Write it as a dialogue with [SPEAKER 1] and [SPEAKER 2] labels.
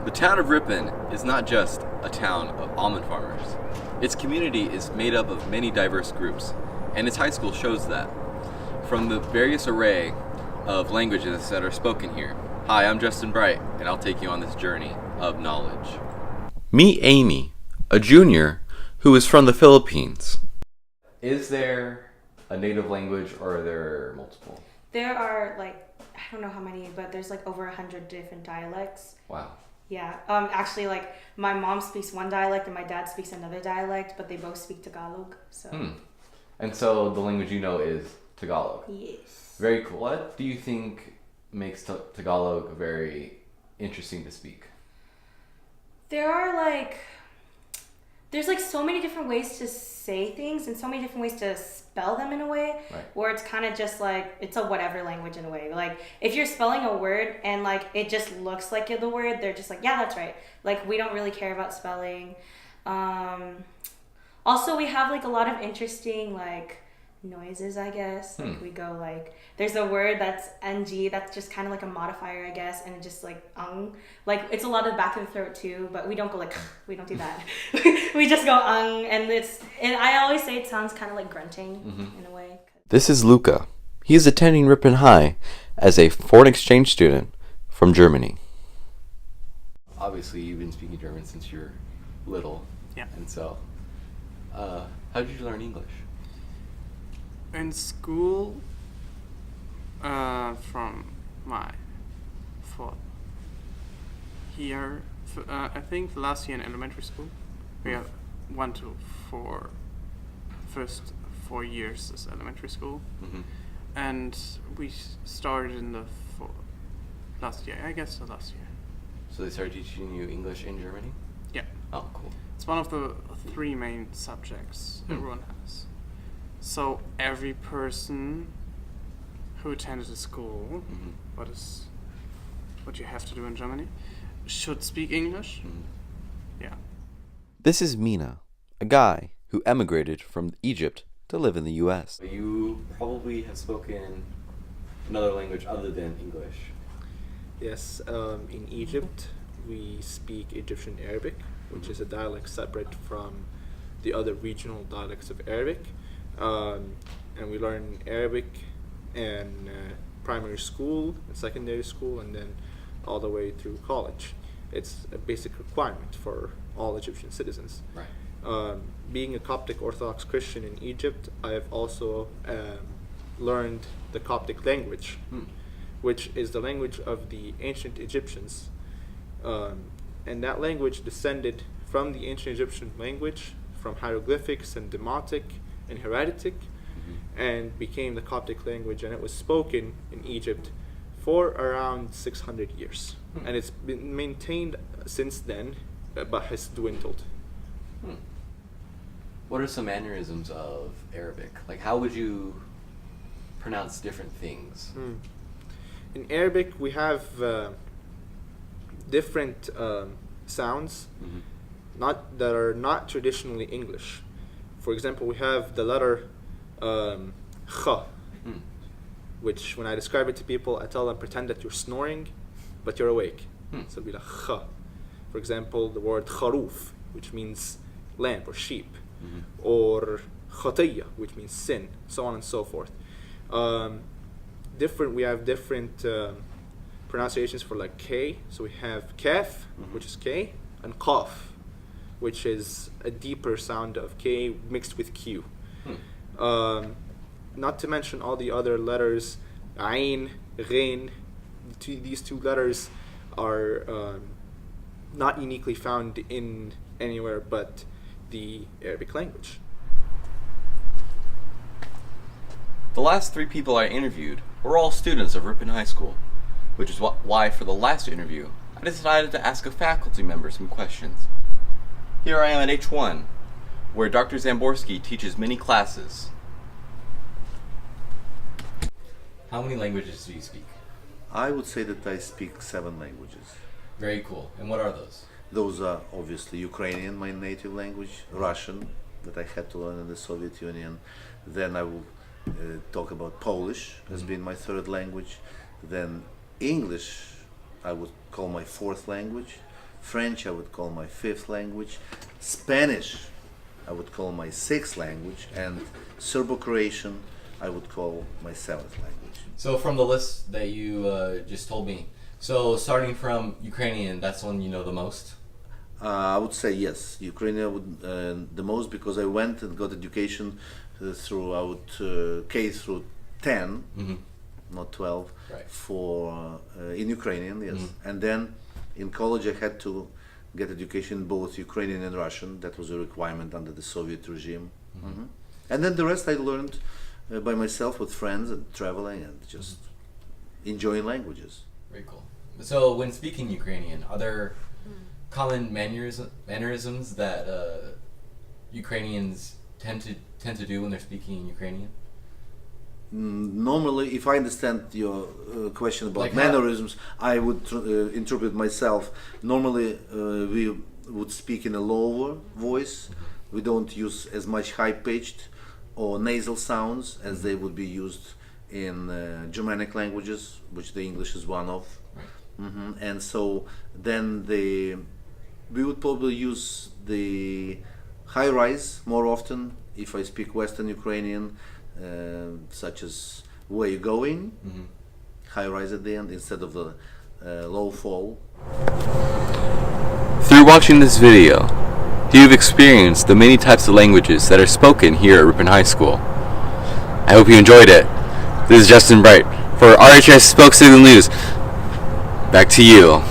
[SPEAKER 1] The town of Ripon is not just a town of almond farmers. Its community is made up of many diverse groups, and its high school shows that. From the various array of languages that are spoken here. Hi, I'm Justin Bright, and I'll take you on this journey of knowledge. Meet Amy, a junior who is from the Philippines. Is there a native language, or are there multiple?
[SPEAKER 2] There are I don't know how many, but there's over 100 different dialects.
[SPEAKER 1] Wow.
[SPEAKER 2] Yeah. Actually, my mom speaks one dialect and my dad speaks another dialect, but they both speak Tagalog. So.
[SPEAKER 1] And so the language you know is Tagalog.
[SPEAKER 2] Yes.
[SPEAKER 1] Very cool. What do you think makes Tagalog very interesting to speak?
[SPEAKER 2] There are there's so many different ways to say things and so many different ways to spell them in a way,
[SPEAKER 1] right,
[SPEAKER 2] where it's kind of just it's a whatever language in a way. If you're spelling a word and it just looks like the word, they're just yeah, that's right. We don't really care about spelling. Also, we have a lot of interesting noises, I guess. We go there's a word that's ng, that's just kind of a modifier, I guess, and it just it's a lot of back of the throat too, but we don't go we don't do that. We just go and I always say it sounds kind of like grunting in a way.
[SPEAKER 1] This is Luca. He is attending Ripon High as a foreign exchange student from Germany. Obviously, you've been speaking German since you're little.
[SPEAKER 3] Yeah.
[SPEAKER 1] And so, how did you learn English?
[SPEAKER 3] In school, from my father. Here, I think last year in elementary school, we have 1 to 4, first 4 years as elementary school, and we started in the last year. I guess the last year.
[SPEAKER 1] So they started teaching you English in Germany?
[SPEAKER 3] Yeah.
[SPEAKER 1] Oh, cool.
[SPEAKER 3] It's one of the 3 main subjects everyone has. So every person who attended a school, what you have to do in Germany, should speak English. Yeah.
[SPEAKER 1] This is Mina, a guy who emigrated from Egypt to live in the U.S. You probably have spoken another language other than English.
[SPEAKER 4] Yes, in Egypt we speak Egyptian Arabic, which is a dialect separate from the other regional dialects of Arabic. And we learn Arabic in primary school, in secondary school, and then all the way through college. It's a basic requirement for all Egyptian citizens.
[SPEAKER 1] Right.
[SPEAKER 4] Being a Coptic Orthodox Christian in Egypt, I have also learned the Coptic language, which is the language of the ancient Egyptians. And that language descended from the ancient Egyptian language, from hieroglyphics and demotic and hieratic, and became the Coptic language, and it was spoken in Egypt for around 600 years. And it's been maintained since then, but has dwindled.
[SPEAKER 1] What are some mannerisms of Arabic? How would you pronounce different things?
[SPEAKER 4] In Arabic, we have different sounds that are not traditionally English. For example, we have the letter kh, which when I describe it to people, I tell them pretend that you're snoring, but you're awake. So it'll be like kh. For example, the word kharuf, which means lamb or sheep, or khatiyya, which means sin, so on and so forth. We have different pronunciations for K. So we have kaf, which is K, and qaf, which is a deeper sound of K mixed with Q. Not to mention all the other letters, Ain, Ghain. These 2 letters are not uniquely found in anywhere but the Arabic language.
[SPEAKER 1] The last 3 people I interviewed were all students of Ripon High School, which is why for the last interview, I decided to ask a faculty member some questions. Here I am at H1, where Dr. Zamborski teaches many classes. How many languages do you speak?
[SPEAKER 5] I would say that I speak 7 languages.
[SPEAKER 1] Very cool. And what are those?
[SPEAKER 5] Those are obviously Ukrainian, my native language, Russian, that I had to learn in the Soviet Union. Then I will talk about Polish as being my 3rd language. Then English, I would call my 4th language. French I would call my fifth language. Spanish I would call my sixth language, and Serbo-Croatian I would call my seventh language.
[SPEAKER 1] So from the list that you just told me, so starting from Ukrainian, that's one you know the most?
[SPEAKER 5] I would say yes, Ukrainian would the most, because I went and got education throughout K through 10, not 12,
[SPEAKER 1] Right.
[SPEAKER 5] for in Ukrainian, yes. And then in college I had to get education both Ukrainian and Russian. That was a requirement under the Soviet regime. And then the rest I learned by myself with friends and traveling and just enjoying languages.
[SPEAKER 1] Very cool. So when speaking Ukrainian, are there common mannerisms that Ukrainians tend to do when they're speaking in Ukrainian?
[SPEAKER 5] Normally, if I understand your question about
[SPEAKER 1] Like how-
[SPEAKER 5] mannerisms, I would interpret myself. Normally, we would speak in a lower voice. We don't use as much high-pitched or nasal sounds as they would be used in Germanic languages, which the English is one of. And so then we would probably use the high rise more often if I speak Western Ukrainian, such as where you going, high rise at the end instead of the low fall.
[SPEAKER 1] Through watching this video, you've experienced the many types of languages that are spoken here at Ripon High School. I hope you enjoyed it. This is Justin Bright for RHS Spoke Signal News. Back to you.